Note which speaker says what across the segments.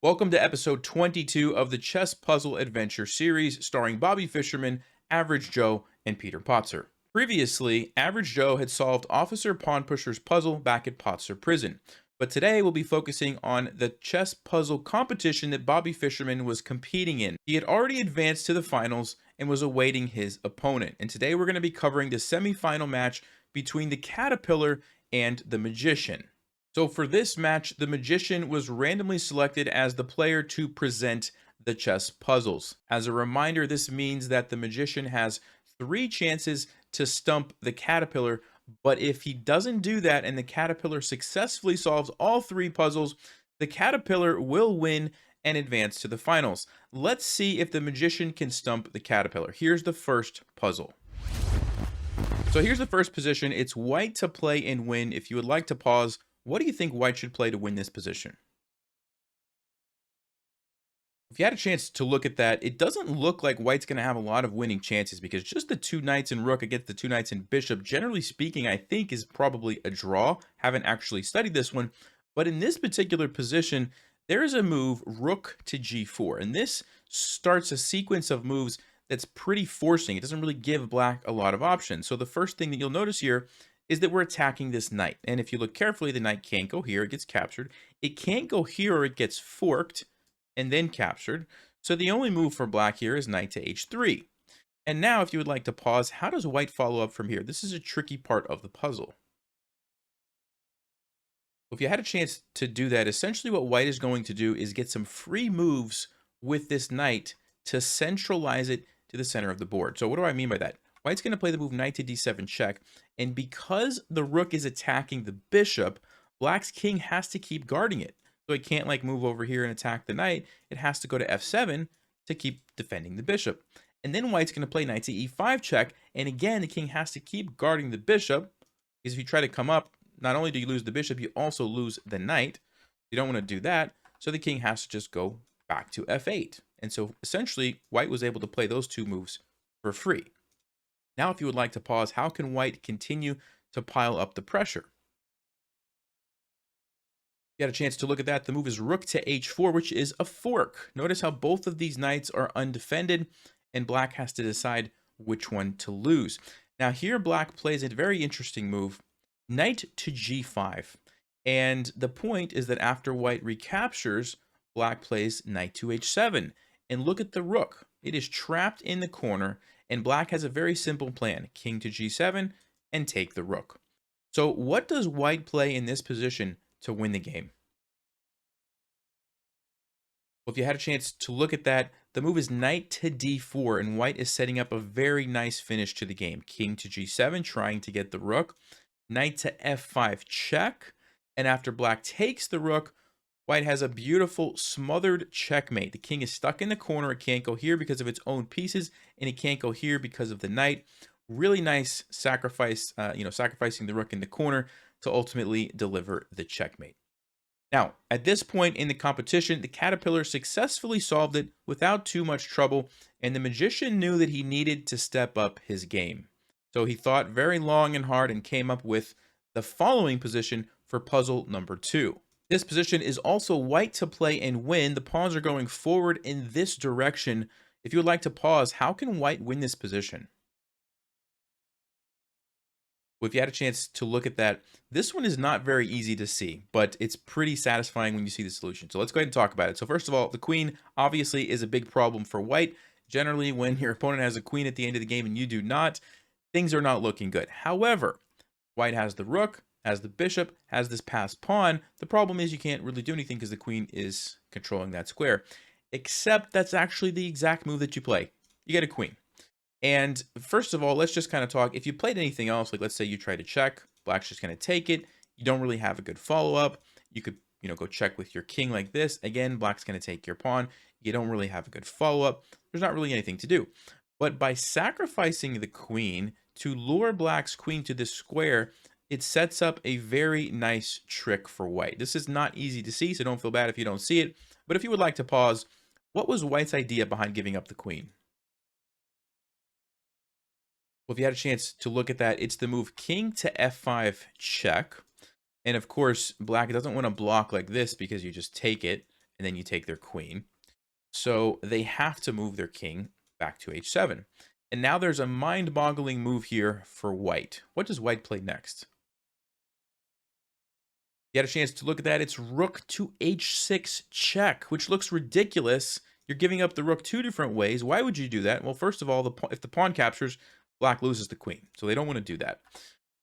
Speaker 1: Welcome to episode 22 of the Chess Puzzle Adventure series starring Bobby Fischerman, Average Joe, and Peter Potzer. Previously, Average Joe had solved Officer Pawn Pusher's puzzle back at Potzer Prison, but today we'll be focusing on the chess puzzle competition that Bobby Fischerman was competing in. He had already advanced to the finals and was awaiting his opponent, and today we're going to be covering the semifinal match between the Caterpillar and the Magician. So for this match, the Magician was randomly selected as the player to present the chess puzzles. As a reminder, this means that the Magician has 3 chances to stump the Caterpillar, but if he doesn't do that and the Caterpillar successfully solves all 3 puzzles, the Caterpillar will win and advance to the finals. Let's see if the Magician can stump the Caterpillar. Here's the first puzzle. So here's the first position. It's white to play and win. If you would like to pause, what do you think white should play to win this position? If you had a chance to look at that, it doesn't look like white's going to have a lot of winning chances because just the 2 knights and rook against the 2 knights and bishop, generally speaking, I think is probably a draw. Haven't actually studied this one, but in this particular position, there is a move rook to g4, and this starts a sequence of moves that's pretty forcing. It doesn't really give black a lot of options. So the first thing that you'll notice here is that we're attacking this knight. And if you look carefully, the knight can't go here, it gets captured. It can't go here or it gets forked and then captured. So the only move for black here is knight to h3. And now if you would like to pause, how does white follow up from here? This is a tricky part of the puzzle. If you had a chance to do that, essentially what white is going to do is get some free moves with this knight to centralize it to the center of the board. So what do I mean by that? White's going to play the move knight to d7 check, and because the rook is attacking the bishop, black's king has to keep guarding it. So it can't like move over here and attack the knight. It has to go to f7 to keep defending the bishop. And then white's going to play knight to e5 check, and again the king has to keep guarding the bishop, because if you try to come up, not only do you lose the bishop, you also lose the knight. You don't want to do that, so the king has to just go back to f8. And so essentially white was able to play those 2 moves for free. Now, if you would like to pause, how can white continue to pile up the pressure? You got a chance to look at that. The move is rook to h4, which is a fork. Notice how both of these knights are undefended, and black has to decide which one to lose. Now, here black plays a very interesting move, knight to g5. And the point is that after white recaptures, black plays knight to h7. And look at the rook. It is trapped in the corner, and black has a very simple plan, king to g7 and take the rook. So what does white play in this position to win the game? Well, if you had a chance to look at that, the move is knight to d4, and white is setting up a very nice finish to the game. King to g7, trying to get the rook. Knight to f5 check, and after black takes the rook, white has a beautiful smothered checkmate. The king is stuck in the corner. It can't go here because of its own pieces, and it can't go here because of the knight. Really nice sacrifice, sacrificing the rook in the corner to ultimately deliver the checkmate. Now, at this point in the competition, the Caterpillar successfully solved it without too much trouble, and the Magician knew that he needed to step up his game. So he thought very long and hard and came up with the following position for puzzle number 2. This position is also white to play and win. The pawns are going forward in this direction. If you would like to pause, how can white win this position? Well, if you had a chance to look at that, this one is not very easy to see, but it's pretty satisfying when you see the solution. So let's go ahead and talk about it. So first of all, the queen obviously is a big problem for white. Generally, when your opponent has a queen at the end of the game and you do not, things are not looking good. However, white has the rook, has the bishop, has this passed pawn. The problem is you can't really do anything because the queen is controlling that square. Except that's actually the exact move that you play. You get a queen. And first of all, let's just kind of talk. If you played anything else, like let's say you try to check, black's just going to take it. You don't really have a good follow-up. You could, go check with your king like this. Again, black's going to take your pawn. You don't really have a good follow-up. There's not really anything to do. But by sacrificing the queen to lure black's queen to this square, it sets up a very nice trick for white. This is not easy to see, so don't feel bad if you don't see it. But if you would like to pause, what was white's idea behind giving up the queen? Well, if you had a chance to look at that, it's the move king to f5 check. And of course, black doesn't want to block like this because you just take it. and then you take their queen. So they have to move their king back to h7. And now there's a mind-boggling move here for white. What does white play next? You had a chance to look at that. It's rook to h6 check, which looks ridiculous. You're giving up the rook two different ways. Why would you do that? Well, first of all, if the pawn captures, black loses the queen. So they don't want to do that.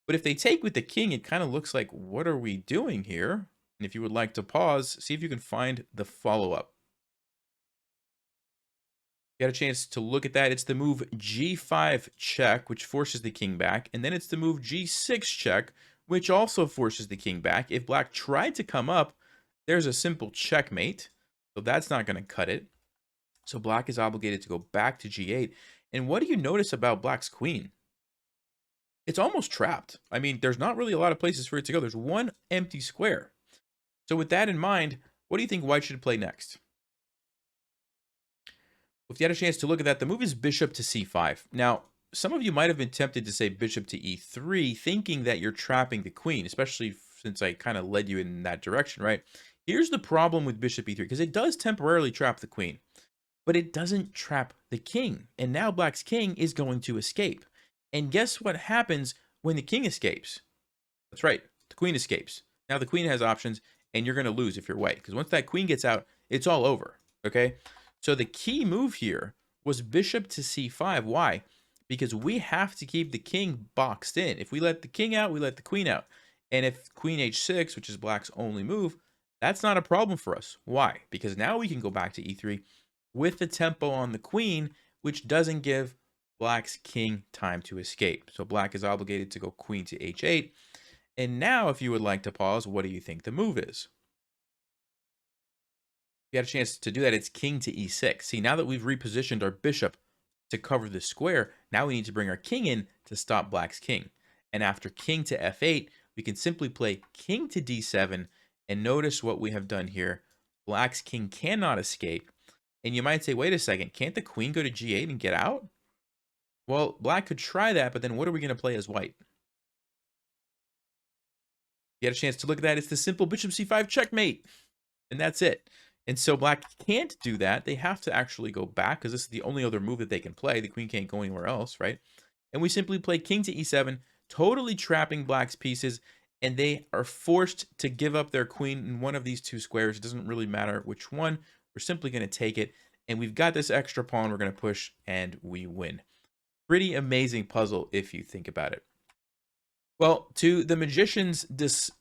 Speaker 1: But if they take with the king, it kind of looks like, what are we doing here? And if you would like to pause, see if you can find the follow-up. You got a chance to look at that. It's the move g5 check, which forces the king back. And then it's the move g6 check, which also forces the king back. If black tried to come up, there's a simple checkmate. So that's not going to cut it. So black is obligated to go back to g8. And what do you notice about black's queen? It's almost trapped. I mean, there's not really a lot of places for it to go. There's one empty square. So with that in mind, what do you think white should play next? If you had a chance to look at that, the move is bishop to c5. Now, some of you might have been tempted to say bishop to e3, thinking that you're trapping the queen, especially since I kind of led you in that direction, right? Here's the problem with bishop e3, because it does temporarily trap the queen, but it doesn't trap the king. And now black's king is going to escape. And guess what happens when the king escapes? That's right, the queen escapes. Now the queen has options, and you're going to lose if you're white, because once that queen gets out, it's all over, okay? So the key move here was bishop to c5. Why? Because we have to keep the king boxed in. If we let the king out, we let the queen out. And if queen h6, which is black's only move, that's not a problem for us. Why? Because now we can go back to e3 with the tempo on the queen, which doesn't give black's king time to escape. So black is obligated to go queen to h8. And now, if you would like to pause, what do you think the move is? You had a chance to do that, it's king to e6. See, now that we've repositioned our bishop to cover the square, now we need to bring our king in to stop black's king. And after king to f8, we can simply play king to d7, and notice what we have done here. Black's king cannot escape. And you might say, wait a second, can't the queen go to g8 and get out? Well, black could try that, but then what are we going to play as white? You had a chance to look at that. It's the simple bishop c5 checkmate. And that's it. And so black can't do that. They have to actually go back, because this is the only other move that they can play. The queen can't go anywhere else, right? And we simply play king to e7, totally trapping black's pieces, and they are forced to give up their queen in one of these two squares. It doesn't really matter which one. We're simply going to take it, and we've got this extra pawn we're going to push, and we win. Pretty amazing puzzle if you think about it. Well, to the magician's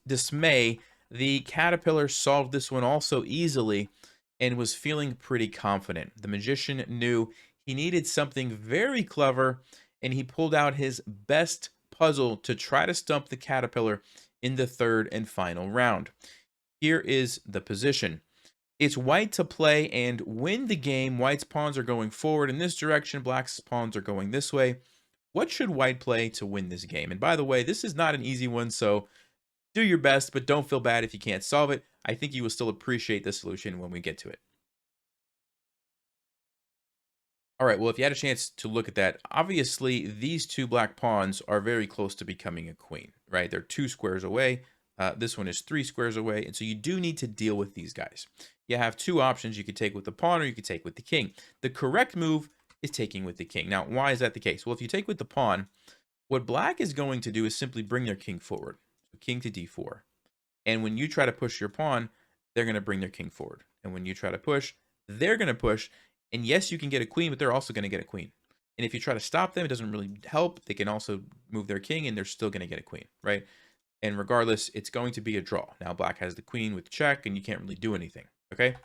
Speaker 1: dismay, the caterpillar solved this one also easily and was feeling pretty confident. The magician knew he needed something very clever, and he pulled out his best puzzle to try to stump the caterpillar in the third and final round. Here is the position. It's white to play and win the game. White's pawns are going forward in this direction. Black's pawns are going this way. What should white play to win this game? And by the way, this is not an easy one, so do your best, but don't feel bad if you can't solve it. I think you will still appreciate the solution when we get to it. All right, well, if you had a chance to look at that, obviously these two black pawns are very close to becoming a queen, right? They're 2 squares away. This one is 3 squares away, and so you do need to deal with these guys. You have 2 options. You could take with the pawn or you could take with the king. The correct move is taking with the king. Now, why is that the case? Well, if you take with the pawn, what black is going to do is simply bring their king forward. So king to d4. And when you try to push your pawn, they're going to bring their king forward. And when you try to push, they're going to push. And yes, you can get a queen, but they're also going to get a queen. And if you try to stop them, it doesn't really help. They can also move their king, and they're still going to get a queen, right? And regardless, it's going to be a draw. Now, black has the queen with check, and you can't really do anything, okay?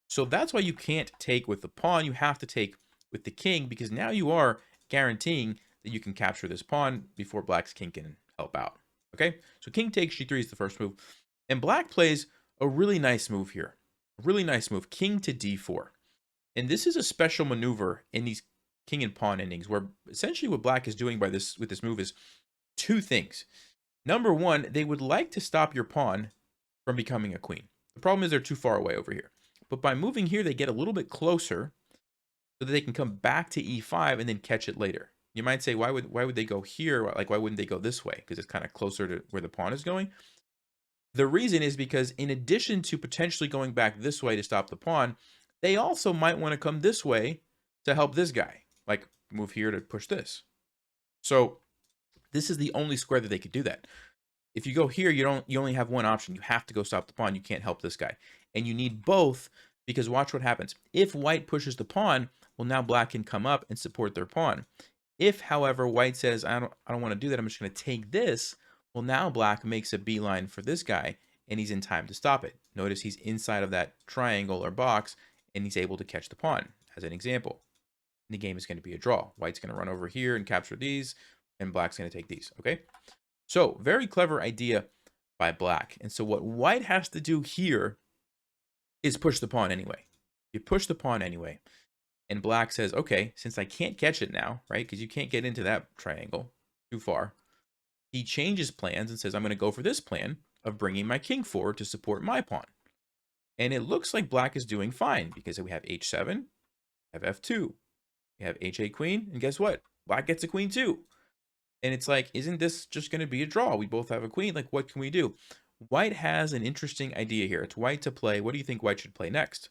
Speaker 1: So that's why you can't take with the pawn. You have to take with the king, because now you are guaranteeing that you can capture this pawn before black's king can help out, okay? So king takes g3 is the first move. And black plays a really nice move here. A really nice move, king to d4. And this is a special maneuver in these king and pawn endings, where essentially what black is doing with this move is 2 things. Number 1, they would like to stop your pawn from becoming a queen. The problem is they're too far away over here. But by moving here, they get a little bit closer so that they can come back to e5 and then catch it later. You might say, why would they go here? Like, why wouldn't they go this way? Because it's kind of closer to where the pawn is going. The reason is because in addition to potentially going back this way to stop the pawn, they also might want to come this way to help this guy, like move here to push this. So this is the only square that they could do that. If you go here, you only have one option. You have to go stop the pawn. You can't help this guy. And you need both, because watch what happens. If white pushes the pawn, well, now black can come up and support their pawn. If, however, white says, I don't want to do that, I'm just going to take this, well, now black makes a beeline for this guy, and he's in time to stop it. Notice he's inside of that triangle or box, and he's able to catch the pawn, as an example. And the game is going to be a draw. White's going to run over here and capture these, and black's going to take these, okay? So, very clever idea by black. And so what white has to do here is push the pawn anyway. You push the pawn anyway. And black says, okay, since I can't catch it now, right, because you can't get into that triangle too far, he changes plans and says, I'm going to go for this plan of bringing my king forward to support my pawn. And it looks like black is doing fine, because we have h7, we have f2, we have h8 queen, and guess what? Black gets a queen too. And it's like, isn't this just going to be a draw? We both have a queen. Like, what can we do? White has an interesting idea here. It's white to play. What do you think white should play next?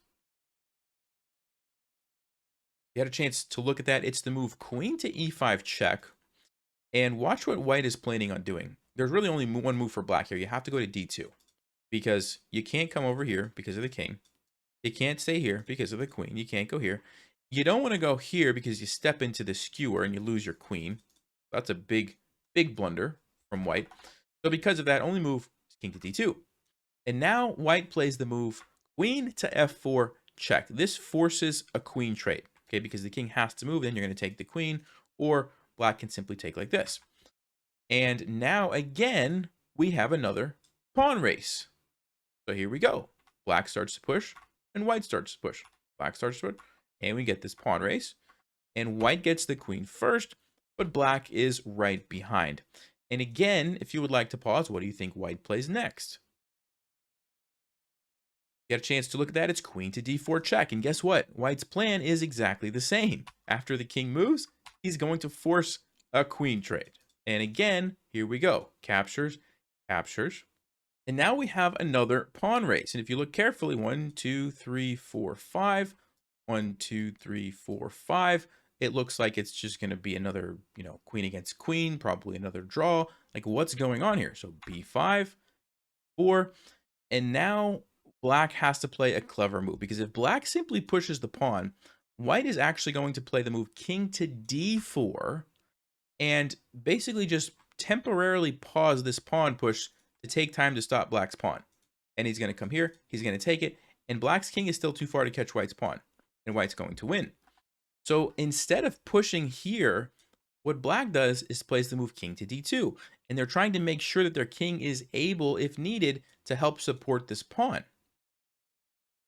Speaker 1: You had a chance to look at that. It's the move queen to e5 check. And watch what white is planning on doing. There's really only one move for black here. You have to go to d2, because you can't come over here because of the king. You can't stay here because of the queen. You can't go here. You don't want to go here because you step into the skewer and you lose your queen. That's a big blunder from white. So because of that, only move is king to d2. And now white plays the move queen to f4 check. This forces a queen trade, okay? Because the king has to move, then you're going to take the queen, or black can simply take like this. And now again, we have another pawn race. So here we go. Black starts to push, and white starts to push. Black starts to push, and we get this pawn race. And white gets the queen first, but black is right behind. And again, if you would like to pause, what do you think white plays next? You got a chance to look at that. It's queen to d4 check. And guess what? White's plan is exactly the same. After the king moves, he's going to force a queen trade. And again, here we go. Captures, captures. And now we have another pawn race. And if you look carefully, 1, 2, 3, 4, 5. 1, 2, 3, 4, 5. It looks like it's just going to be another, queen against queen, probably another draw. Like, what's going on here? So b5, 4, and now black has to play a clever move, because if black simply pushes the pawn, white is actually going to play the move king to d4 and basically just temporarily pause this pawn push to take time to stop black's pawn. And he's going to come here, he's going to take it, and black's king is still too far to catch white's pawn, and white's going to win. So instead of pushing here, what black does is plays the move king to d2. And they're trying to make sure that their king is able, if needed, to help support this pawn.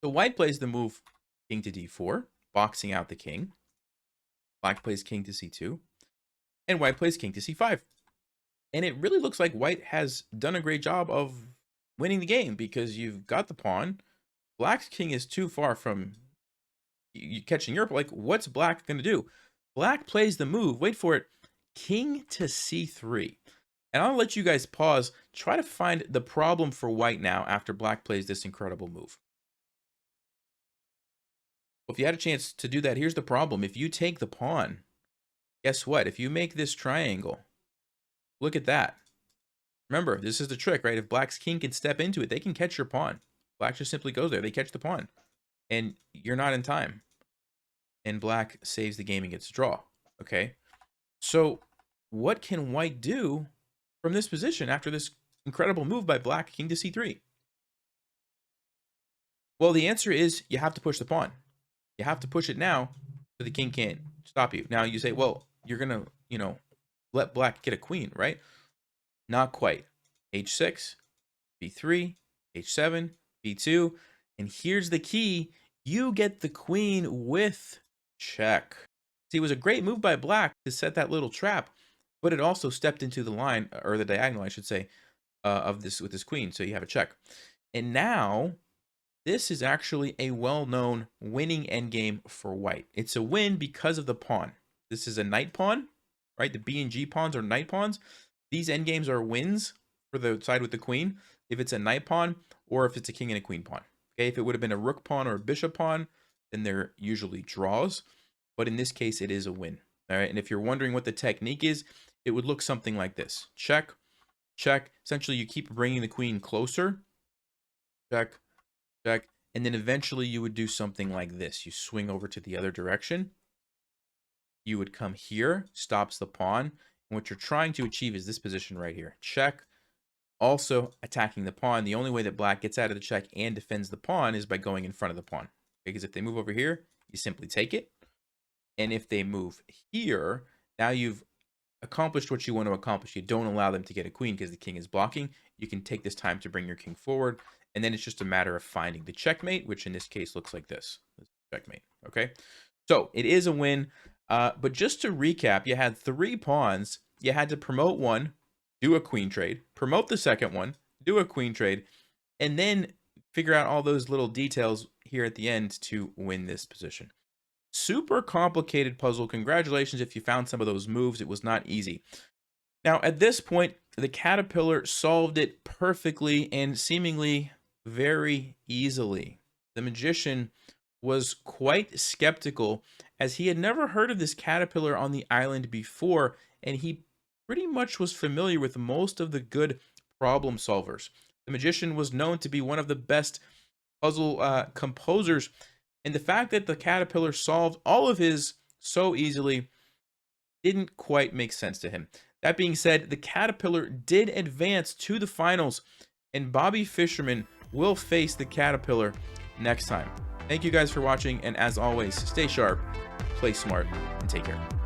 Speaker 1: So white plays the move king to d4, boxing out the king. Black plays king to c2. And white plays king to c5. And it really looks like white has done a great job of winning the game, because you've got the pawn. Black's king is too far from you catching your, like, what's black going to do? Black plays the move, wait for it, king to c3. And I'll let you guys pause, try to find the problem for white now after black plays this incredible move. Well, if you had a chance to do that, here's the problem. If you take the pawn, guess what? If you make this triangle, look at that. Remember, this is the trick, right? If black's king can step into it, they can catch your pawn. Black just simply goes there. They catch the pawn. And you're not in time. And black saves the game and gets a draw. Okay? So what can white do from this position after this incredible move by black, king to c3? Well, the answer is you have to push the pawn. You have to push it now so the king can't stop you. Now you say, well, you're going to, let black get a queen, right? Not quite. h6, b3, h7, b2. And here's the key. You get the queen with check. See, it was a great move by black to set that little trap, but it also stepped into the line, or the diagonal, I should say, of this with this queen. So you have a check. And now this is actually a well-known winning endgame for white. It's a win because of the pawn. This is a knight pawn, right? The B and G pawns are knight pawns. These endgames are wins for the side with the queen. if it's a knight pawn or if it's a king and a queen pawn. Okay, if it would have been a rook pawn or a bishop pawn, then they're usually draws. But in this case, it is a win. All right, and if you're wondering what the technique is, it would look something like this. Check, check. Essentially, you keep bringing the queen closer. Check, check. And then eventually you would do something like this. You swing over to the other direction. You would come here, stops the pawn. And what you're trying to achieve is this position right here. Check. Also attacking the pawn. The only way that black gets out of the check and defends the pawn is by going in front of the pawn. Because if they move over here, you simply take it. And if they move here, now you've accomplished what you want to accomplish. You don't allow them to get a queen because the king is blocking. You can take this time to bring your king forward. And then it's just a matter of finding the checkmate, which in this case looks like this. Checkmate. Okay. So it is a win. But just to recap, you had 3 pawns. You had to promote one, do a queen trade, promote the second one, do a queen trade, and then figure out all those little details here at the end to win this position. Super complicated puzzle. Congratulations if you found some of those moves. It was not easy. Now, at this point, the caterpillar solved it perfectly and seemingly very easily. The magician was quite skeptical as he had never heard of this caterpillar on the island before, and he pretty much was familiar with most of the good problem solvers. The magician was known to be one of the best puzzle composers, and the fact that the caterpillar solved all of his so easily didn't quite make sense to him. That being said, the caterpillar did advance to the finals, and Bobby Fischerman will face the caterpillar next time. Thank you guys for watching, and as always, stay sharp, play smart, and take care.